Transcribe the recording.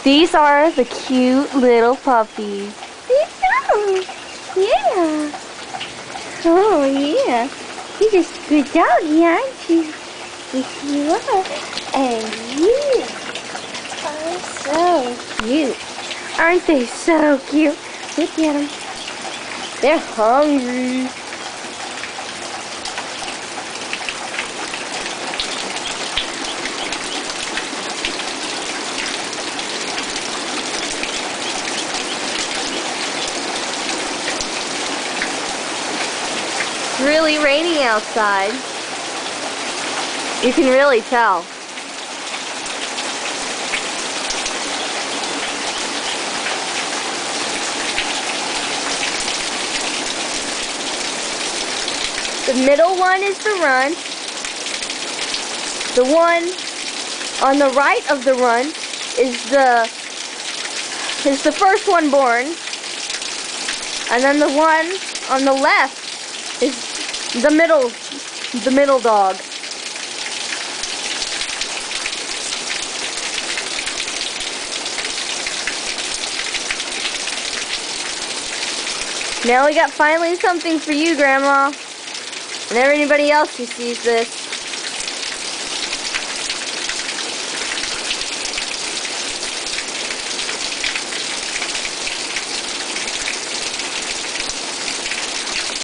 These are the cute little puppies. Oh, yeah. Oh, yeah. You're just a good doggy, aren't you? Yes, you are. And you are so cute. Aren't they so cute? Look at them. They're hungry. It's really raining outside. You can really tell. The middle one is the run. The one on the right of the run is the first one born. And then the one on the left is the middle dog. Now we got finally something for you, Grandma, and everybody else who sees this.